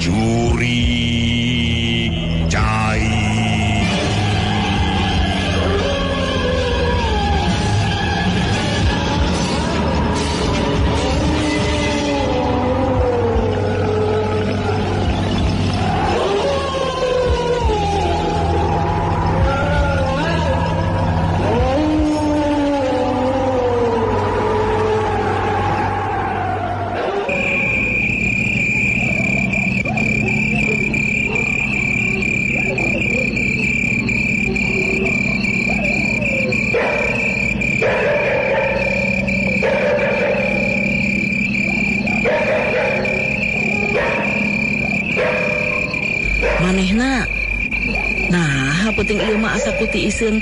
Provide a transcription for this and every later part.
Juri Cai. Manehna nah penting ieu mah asa kuti iseun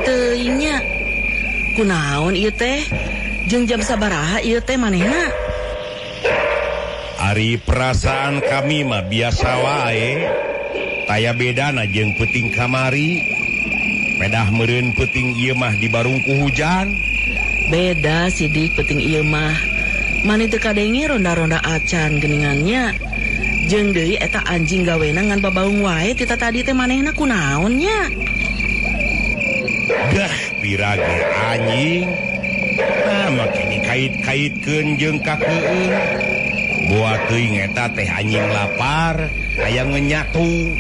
teuing nya. Kunaon ieu teh? Jeung jam sabaraha ieu teh manehna? Ari perasaan kami mah biasa wae. Taya bedana jeung peuting kamari. Pedah meureun peuting ieu mah dibarungku hujan. Beda sidik peuting ieu mah. Mani teu kadenge ronda-ronda acan geuningannya. Jeung deui eta anjing gawena ngan babaung wae ti tadi teh manehna kunaon nya? Dah pirage anjing. Nah make dikait-kaitkeun jeung kakeueung. Boa teuing eta teh anjing lapar, aya ngenyatu.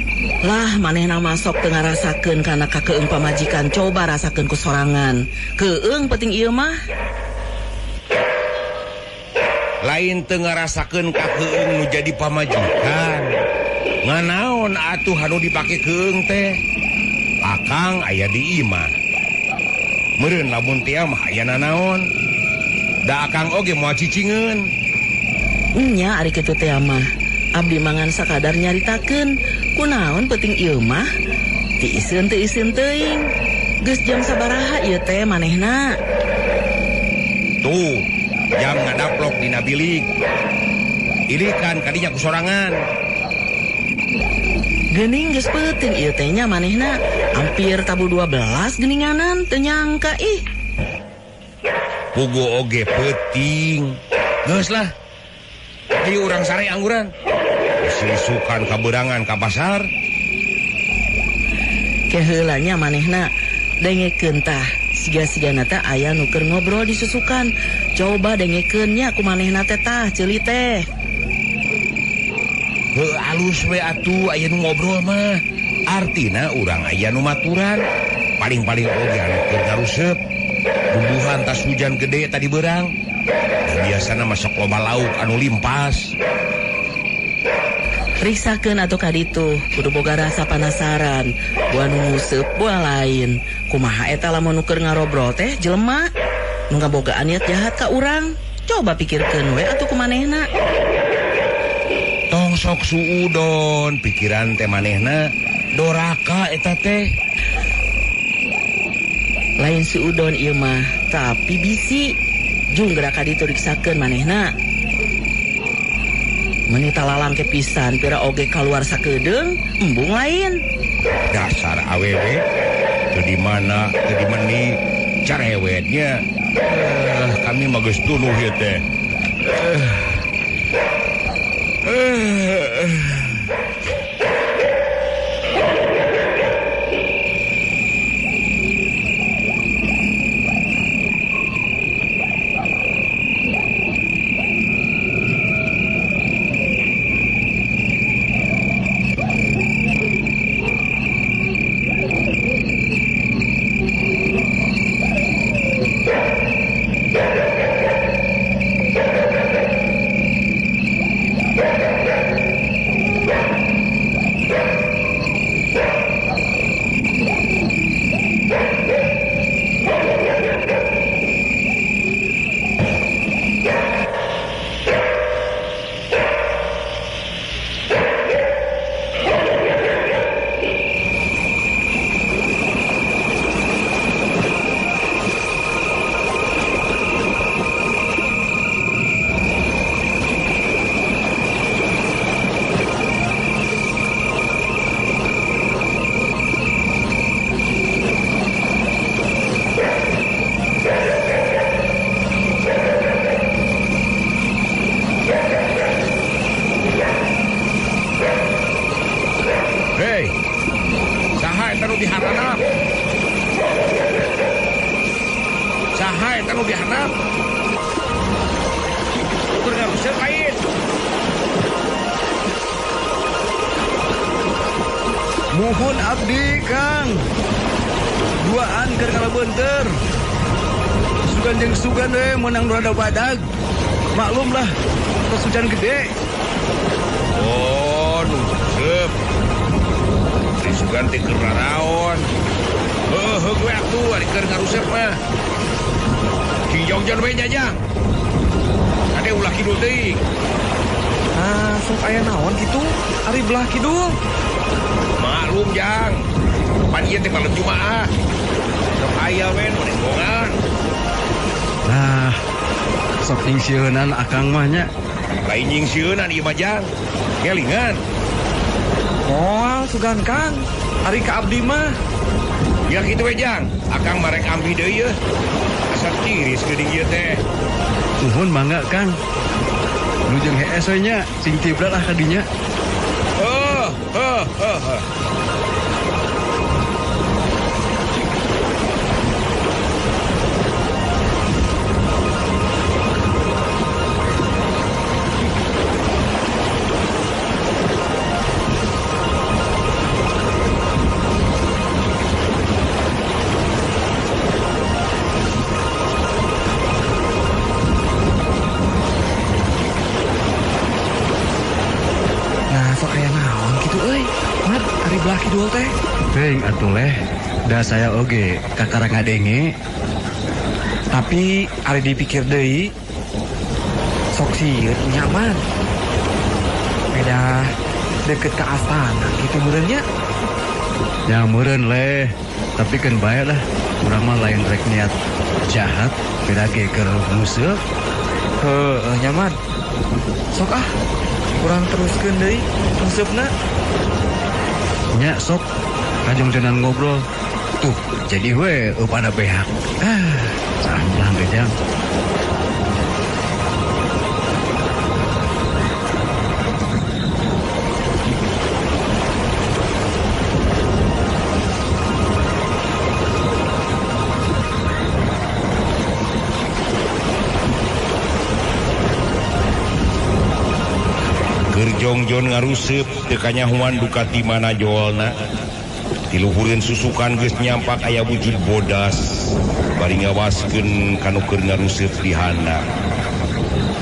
Lah manehna masok teu ngarasakeun kana kakeueung pamajikan, coba rasakeun ku sorangan. Keueung penting ieu mah. Lain teu ngarasakeun kakeueung nu jadi pamajikan. Nganaon atuh anu dipake keung teh? Akang aya di imah. Meureun lamun teu mah aya nanaon? Da akang oge moal cicingeun. Nya ari kitu teh mah. Abdi mangan sakadar nyaritakeun kunaon penting ieu mah? Ti iseun teuing. Geus jam sabaraha ieu teh manehna? Tuh, jam ngadaplok dina bilik. Ini kan kadinya kusorangan. Geuning geus peuting ieu teh nya manehna. Hampir tabu 12 geuninganan teu nyangka ih. Pugu oge peuting. Geus lah. Ayo urang sare angguran. Sisukan kaberangan ka pasar. Keheula nya manehna dengekeun tah. Siga-sigana teh aya nu keur ngobrol di susukan. Coba dengekeun nya ku manehna teh tah ceuli teh. Heuh alus we atuh aya nu ngobrol mah. Artina urang aya nu maturan. Paling-paling oge anu keur ngarusep. Bubuhan tas hujan gede tadi beurang. Biasana masuk loba lauk anu limpas. Riksakeun atuh ka ditu, kudu boga rasa penasaran. Bua nu nguseup, bua lain. Kumaha eta lamun nu keur ngarobrol teh jelema nu ngabogaan niat jahat ka urang? Coba pikirkeun we atuh kumanehna. Tong sok suudon pikiran teh manehna doraka eta teh. Lain suudon ieu mah, tapi bisi. Jung gerak ka ditu riksakeun manehna. Meni talalang ke pisan pira oge kaluar sakedeung embung lain. Dasar awewe teu di mana teu di meni carewetnya. Kami mah geus tuluh ieu teh. nu diharap. Saha eta nu diharap? Keur ngaruseut lain. Muhun abdi Kang. Duaan keur kalabeunteur. Sugan jeung sugan we menang rada badag. Maklum lah, tos hujan gede. Oh, nuseup. Disugan teh keur raraon. Heuh gue atuh ari keur ngarusep mah. Ki jongjon we jajang. Ade ulah kidul deui. Sok aya naon kitu? Ari belah kidul. Maklum jang. Pan ieu teh malam Jumaah. Sok aya we nu nenggongan. Nah, sok nyingsieunan akang mah nya. Lain nyingsieunan ieu mah jang. Kelingan. Moal sugan Kang. Ari ka abdi mah. Ya kitu we jang. Akang marek ambi deui yeuh. Asa tiris geuning ieu teh. Nuhun mangga Kang. Nu jeung hees we nya, sing tiblat lah kadinya. Kidul teh Teng atuh leh, da saya oge kakarang ngadenge. tapi ari dipikir deui sok sieun nyaman beda deket ke astana gitu meureunnya. Ya meureun leh, tapi kan bae lah urang mah lain rek niat jahat beda ge keur museup. Heuh nyaman sok kurang teruskeun deui museupna. Nya sok kajongjonan ngobrol. Tuh, jadi we pada behak. Samblang gejang. Jongjon ngarusep tekanya huan dukati mana jolna diluhureun susukan geus nyampak aya wujud bodas bari ngawaskeun kanu keur ngarusep di handap.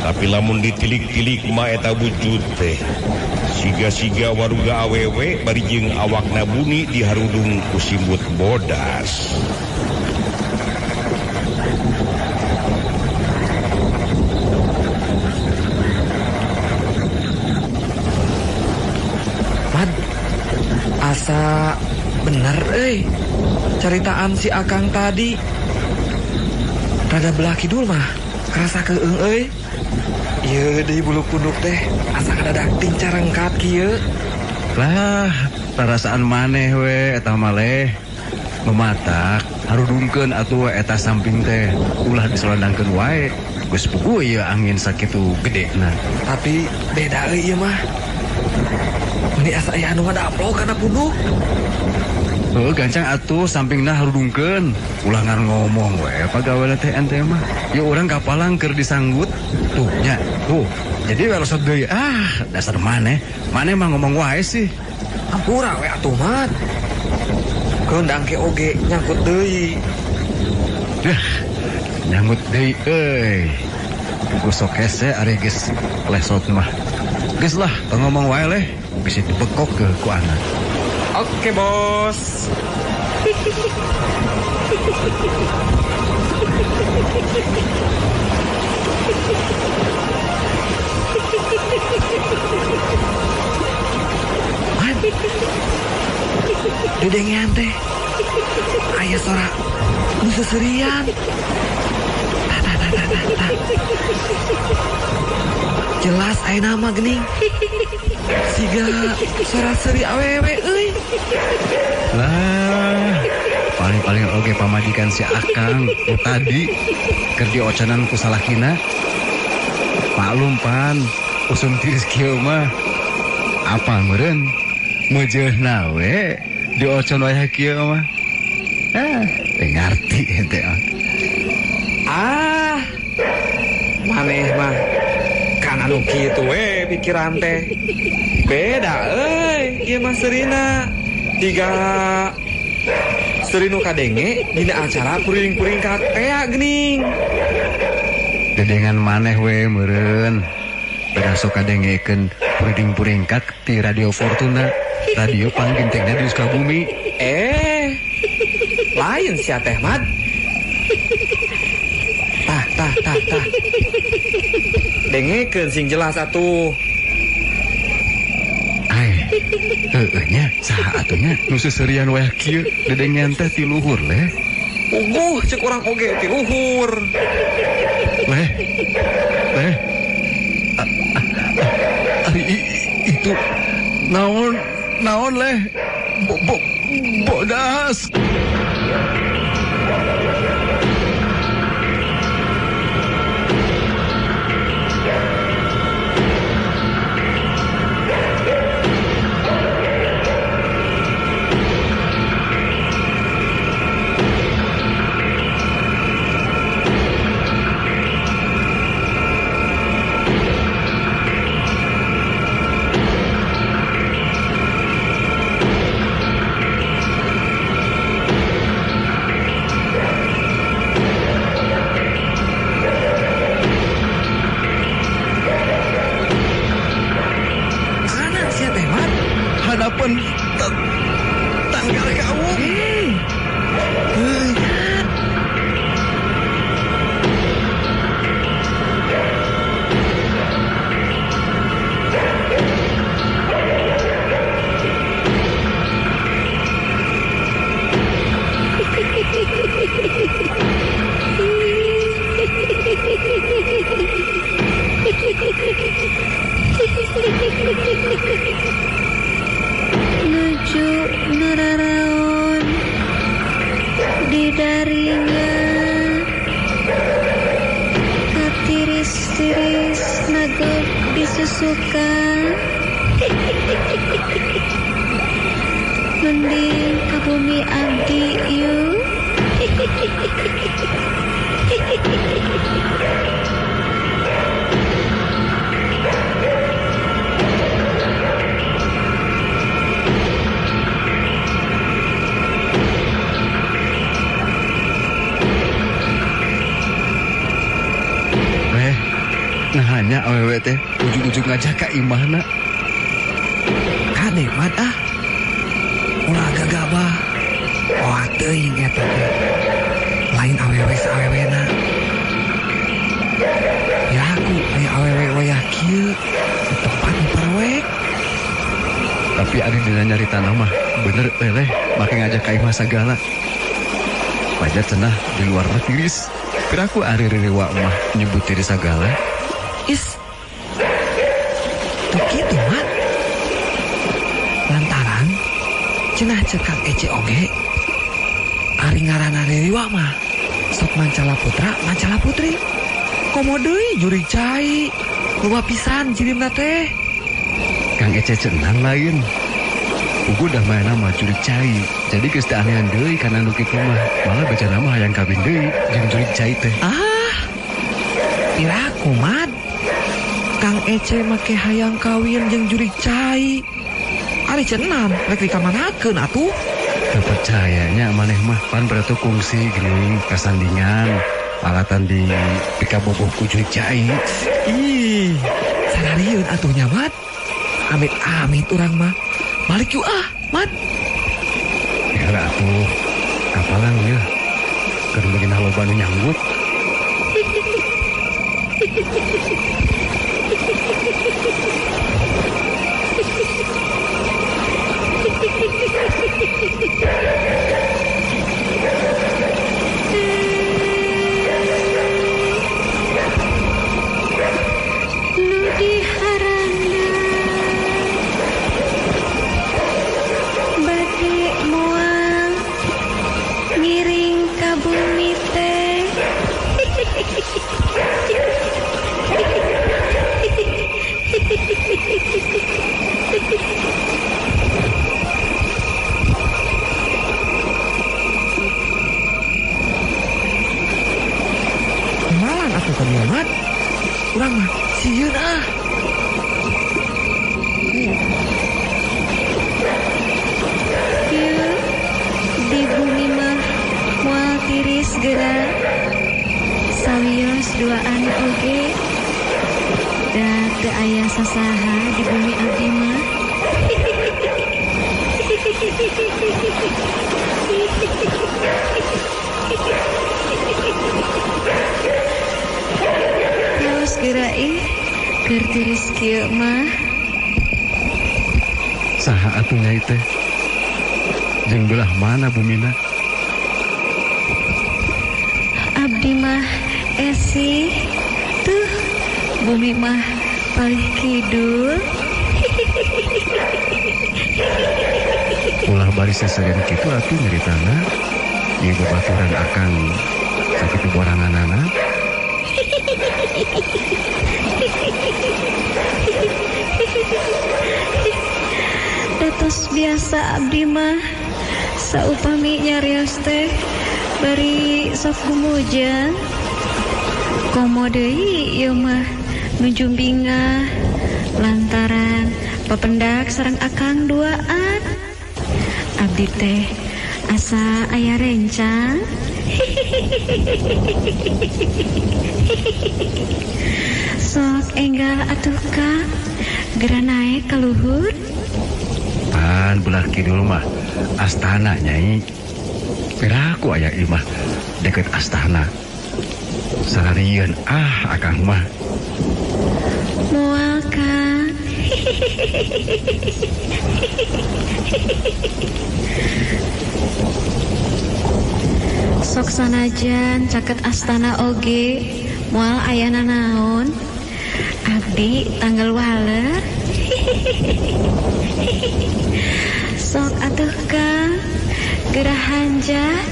Tapi lamun ditilik-tilik mah eta wujud teh siga-siga waruga awewe bari jeung awakna buni diharudung ku simbut bodas. Asa bener caritaan si Akang tadi. Rada belah kidul mah kerasa keung ieu deui bulu kuduk teh asa kadadak tincarengkat kieu. Lah perasaan maneh we eta mah leh mematak harudungkeun atuh eta samping teh ulah diselandangkeun wae geus puguh ieu angin sakitu gedena. Tapi beda ieu mah. Ini asa aya anu ngadaplo kana punduk. Gancang atuh sampingna harudungkeun. Ulah ngar ngomong we pagaweuna teh ente mah. Ya urang kapalang keur disanggut. Tuh nya, tuh. Jadi welosot deui. Dasar maneh. Maneh mah ngomong wae sih. Ampura we atuh mat. Keundang ke oge nyangkut deui. Nyangkut deui euy. Gosok hese ari geus lesot mah. Geus lah, ngomong wae leh. Bisa dibekok ke ku anak. Oke bos. Man, dedengean teh aya suara nu seserian. Jelas aya nama geuning. Siga suara seri awewe euy. Lah, paling-paling oge pamajikan si Akang tadi keur diocanan ku salakina. Maklum pan, usum tiris kieu mah. Apa meureun? Meujeunna we diocon wae kieu mah. Ngarti ente mah. Maneh mah kan anu kitu we pikiran teh. Beda ieu mah Serina. Tiga Serinu kadenge dina acara puring-puring katea geuning. Dedengan maneh we meureun. Beda sok kadengekeun puring-puring kat ti Radio Fortuna. Radio paling gentengna di Sukabumi. Lain sia teh Mat. Tah. Dengekeun sing jelas atuh. Nya saha atunya nu seserian wae kieu dedengan teh ti luhur leh. Uguh cek urang oge ti luhur. Leh. Itu naon leh. Bodas. Hadapan tanggal kamu. Nuju neraraon di darinya katiris-tiris nagok disusukan mending ke bumi abdi yuk. Hanya awewe teh ujung-ujung ngajak ka imahna. Kade Mat ulah gagabah. Teuing eta teh. Lain awewe saawewena. Ya aku aya awewe wayah kieu di tempat diperwek. Tapi ari dina nyari tanah mah bener leh make ngajak ka imah sagala. Pajar cenah di luar mah tiris. Piraku ari rerewa mah nyebut tiris sagala. Tuh gitu Mat. Lantaran cenah cekak Ece oge ari ngaranna rerewa mah sok Mancala Putra Mancala Putri. Komo deui jurig cai loba pisan jirimna teh. Kang Ece cenah lain. Ugu dah main nama jurig cai. Jadi geus teu anehan deui kana nu kitu mah. Malah baca nama hayang kawin deui jeung jurig cai teh. Piraku Mat. Kang Ece make hayang kawin jeung jurig cai. Ari cenah rek dikamanakeun atuh. Teu percayanya maneh mah pan beratu kungsi geuning kasandingan alatan di pikaboboh ku jurig cai. Ih, sararieun atuhnya Mat. Amit-amit urang mah. Balik yuk Mat. Ya atuh. Kapalan ya. Keur beunang loba nu nyanggut. Nu diharana bade moal ngiring ka bumi teh. teu aya sasaha di bumi abdi mah. Terus geura ih keur tiris kieu mah. Saha atuh nyai teh? Jeung belah mana bumina? Abdi mah esi tuh bumi mah paling kidul. Ulah bari sasarean kitu atuh nyaritana. Ieu babaturan akang sakitu boranganana. Datos biasa abdi mah saupami nyarios teh bari sok gumujan. Komo deui ieu mah nu jumbingah lantaran papendak sareng akang duaan. Abdi teh asa aya rencang. Sok enggal atuh Kang, geura naek ka luhur. Pan belah kidul mah astana nyai. Piraku aya ieu mah deket astana. Sararieun akang mah. Moal Kang. Sok sanajan caket astana oge moal ayana naon. Abdi tanggal waler. Sok atuh Kang, geura hanjat.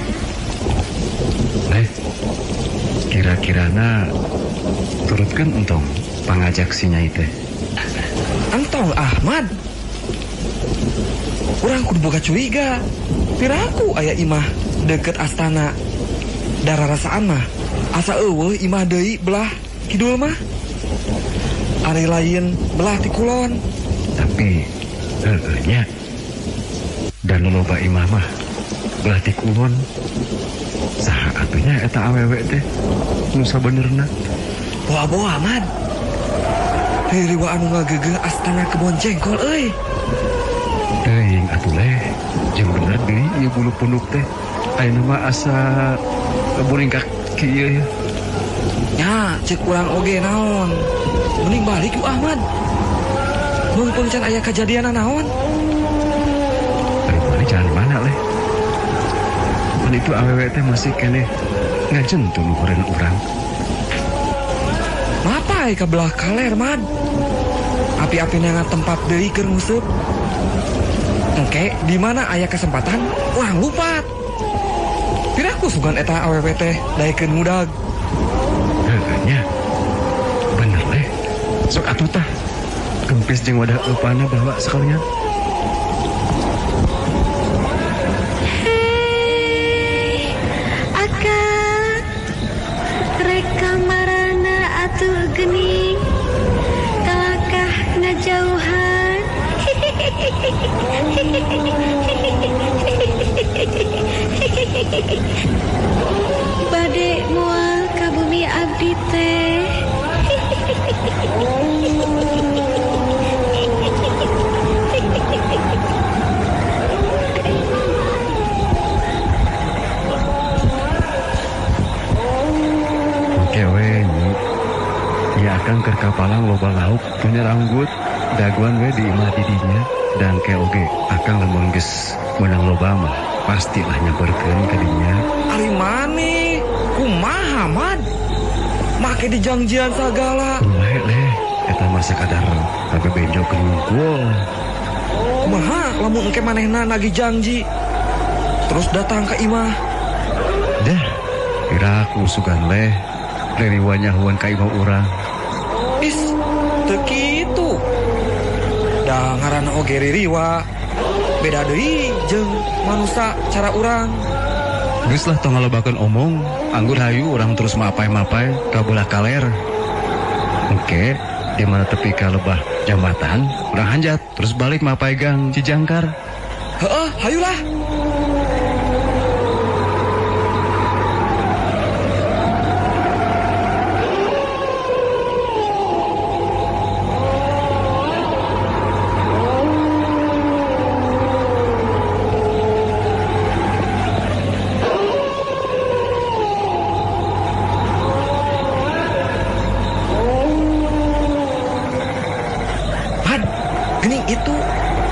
Kira-kirana turutkeun entong pangajak si nyai teh. Entong Ahmad. Urang kudu boga curiga. Piraku aya imah deket astana. Dararasaan mah asa eueuh imah deui belah kidul mah. Ari lain belah ti kulon. Tapi nya dan loba imah mah belah ti kulon. Saha atunya eta awewe teh nu sabenerna? Boa-boa Ahmad. Hiriwa anu ngagegeh astana kebon jengkol euy. Teuing atuh leh, jeung bener deui ieu bulu punduk teh. Ayeuna mah asa buringkak kieu ya. Nya, cek urang oge naon. Mending balik yuk Ahmad. Mumpung can aya kajadian naon. Balik jalan mana leh? Pan itu awewe teh masih keneh ngajentu luhureun urang. Mapai ka belah kaler, Mad. Api-api nangat tempat deui keur nguseup. Engke di mana aya kesempatan urang lupat. Piraku sugan eta awewe teh daekeun mudag. Nya. Bener leh. Sok atuh tah. Kempis jeung wadah eupana bawa sekalian. Hei, Akang. Rek kamarana atuh geuning. Kalakah ngajauhan. Bade moal ka bumi abdi teh. Kewe ya akan keur kapalang loba lauk punya ranggut daguan we di imah didinya dan keoge akan lamun geus menang loba mah pastilah nyamperkeun ka dinya. Ari mane? Kumaha, Mad? Make di janjian sagala. Ulah leh eta mah sakadar kabebejo keungkul. Kumaha lamun engke manehna nagih janji terus datang ke imah? Dah, kiraku sugan leh ririwa nyahuan ka imah urang. Is, teu kitu. Da ngaranna oge ririwa. Beda deui jeung manusia cara urang. Geus lah tong ngalobakeun omong, anggur hayu urang terus mapai-mapai ka belah kaler. Engke, di mana tepi ka lebah jambatan, urang hanjat terus balik mapai gang Cijangkar. Heeh, hayulah.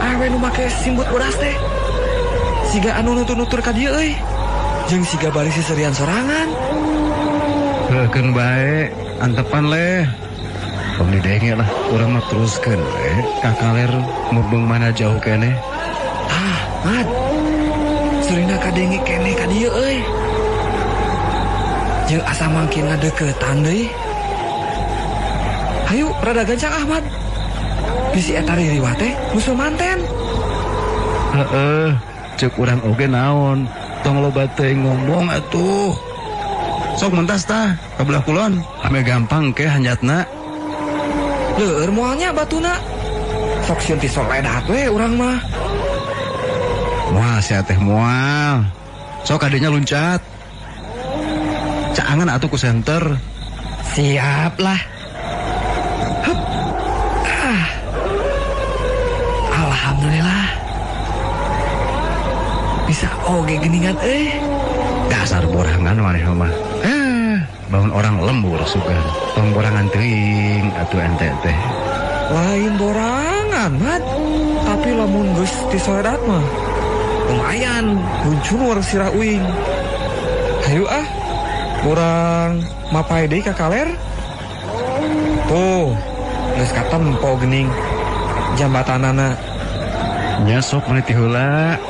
awe nu make simbut beras teh. Siga anu nutur-nutur ka dieu euy. Jeung siga bari siserian sorangan. Heukeun bae, antepan leh. Pang didenge lah, urang mah teruskeun we. Kakaler mumpung mana jauh keneh. Ah, Mat. Surina kadenge keneh ka dieu euy. Jeung asa mangkin ngadeuketan deui. Hayu, rada gancang Ahmad. Bisi eta ririwah teh musuh manten. Heeh, ceuk urang oge naon. Tong loba teh ngomong atuh. Sok mentas tah, ka belah kulon. Ame gampang ke hanjatna. Leur moalnya batuna. Sok sieun ti sok edat we urang mah. Moal sia teh moal. Sok adenya luncat. Caangan atuh ku senter. Siap lah. Hup. Ah. Alhamdulillah. Bisa oge geningan Dasar borangan maneh mah. Bangun orang lembur sugan. Tong borangan teuing atuh ente teh. Lain borangan, Mat. Tapi lamun geus ti soedat mah lumayan guncunur sirah uing. Hayu ah. Urang mapai deui ka kaler. Tuh, geus katempo geuning jambatanana. Nya sok maneh ti heula.